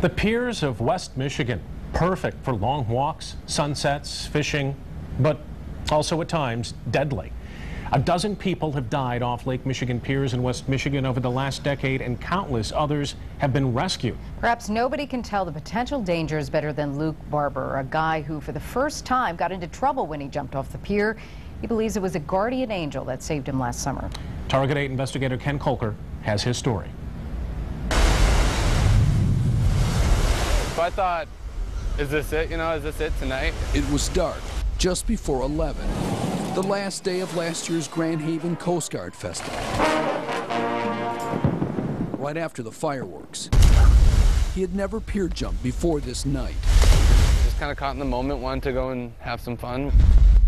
The piers of West Michigan, perfect for long walks, sunsets, fishing, but also at times deadly. A dozen people have died off Lake Michigan piers in West Michigan over the last decade, and countless others have been rescued. Perhaps nobody can tell the potential dangers better than Luke Barber, a guy who for the first time got into trouble when he jumped off the pier. He believes it was a guardian angel that saved him last summer. Target 8 investigator Ken Kolker has his story. So I thought, is this it? Is this it tonight? It was dark, just before 11, the last day of last year's Grand Haven Coast Guard Festival. Right after the fireworks. He had never pier jumped before this night. Just kind of caught in the moment, wanted to go and have some fun.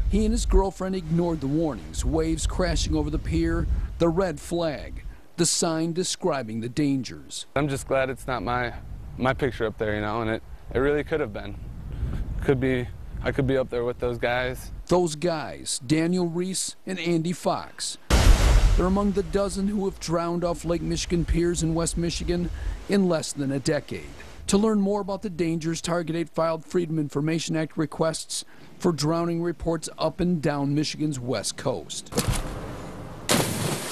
He and his girlfriend ignored the warnings, waves crashing over the pier, the red flag, the sign describing the dangers. I'm just glad it's not my picture up there, and it really could have been. I could be up there with those guys. Those guys, Daniel Reese and Andy Fox. They're among the dozen who have drowned off Lake Michigan piers in West Michigan in less than a decade. To learn more about the dangers, Target 8 filed Freedom Information Act requests for drowning reports up and down Michigan's west coast.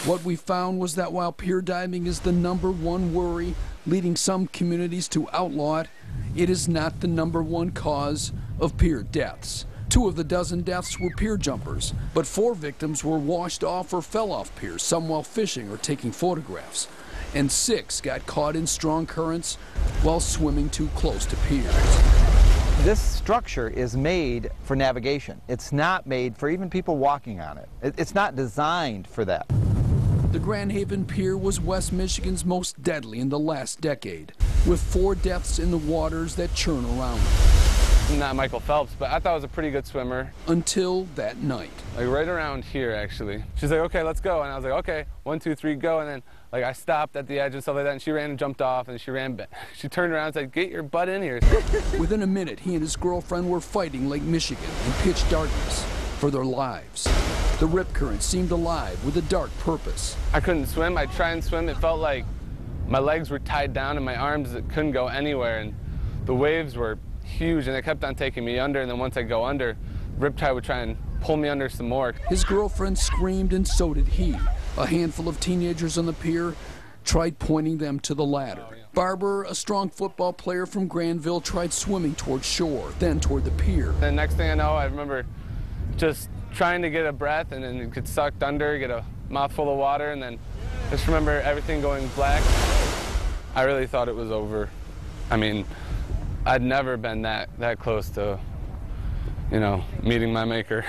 What we found was that while pier diving is the #1 worry leading some communities to outlaw it, it is not the #1 cause of pier deaths. 2 of the dozen deaths were pier jumpers, but 4 victims were washed off or fell off piers, some while fishing or taking photographs. And 6 got caught in strong currents while swimming too close to piers. This structure is made for navigation. It's not made for even people walking on it. It's not designed for that. The Grand Haven Pier was West Michigan's most deadly in the last decade, with 4 deaths in the waters that churn around it. I'm not Michael Phelps, but I thought I was a pretty good swimmer. Until that night. Like right around here, actually. She's like, okay, let's go. And I was like, okay, 1, 2, 3, go. And then I stopped at the edge and stuff like that, and she ran and jumped off, and she ran back. She turned around and said, get your butt in here. Within a minute, he and his girlfriend were fighting Lake Michigan in pitch darkness for their lives. The rip current seemed alive with a dark purpose. I couldn't swim. I'd try and swim. It felt like my legs were tied down and my arms couldn't go anywhere. And the waves were huge, and they kept on taking me under. And then once I go under, Riptide would try and pull me under some more. His girlfriend screamed, and so did he. A handful of teenagers on the pier tried pointing them to the ladder. Barber, a strong football player from Granville, tried swimming toward shore, then toward the pier. The next thing I know, I remember just trying to get a breath, and then get sucked under, get a mouthful of water, and then just remember everything going black. I really thought it was over. I mean, I'd never been that close to, meeting my maker.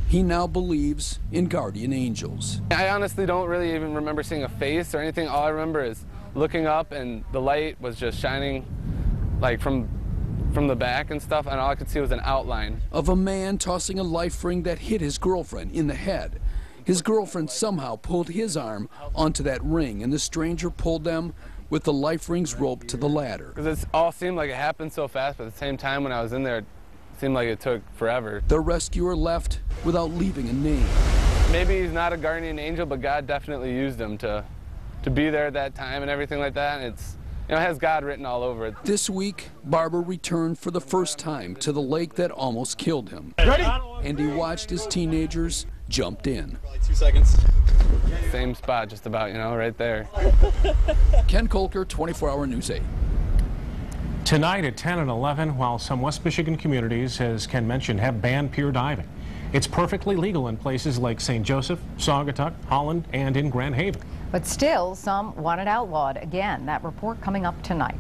He now believes in guardian angels. I honestly don't really even remember seeing a face or anything. All I remember is looking up, and the light was just shining like from the back and stuff, and all I could see was an outline. Of a man tossing a life ring that hit his girlfriend in the head. His girlfriend somehow pulled his arm onto that ring, and the stranger pulled them with the life ring's rope to the ladder. Because it all seemed like it happened so fast, but at the same time when I was in there, it seemed like it took forever. The rescuer left without leaving a name. Maybe he's not a guardian angel, but God definitely used him to be there at that time and everything like that. And it's, it has God written all over it. This week, Barber returned for the first time to the lake that almost killed him. Ready? And he watched his teenagers jumped in. Probably 2 seconds. Same spot, just about, right there. Ken Kolker, 24-Hour News 8. Tonight at 10 and 11, while some West Michigan communities, as Ken mentioned, have banned pier diving, it's perfectly legal in places like St. Joseph, Saugatuck, Holland, and in Grand Haven. But still, some want it outlawed again. That report coming up tonight.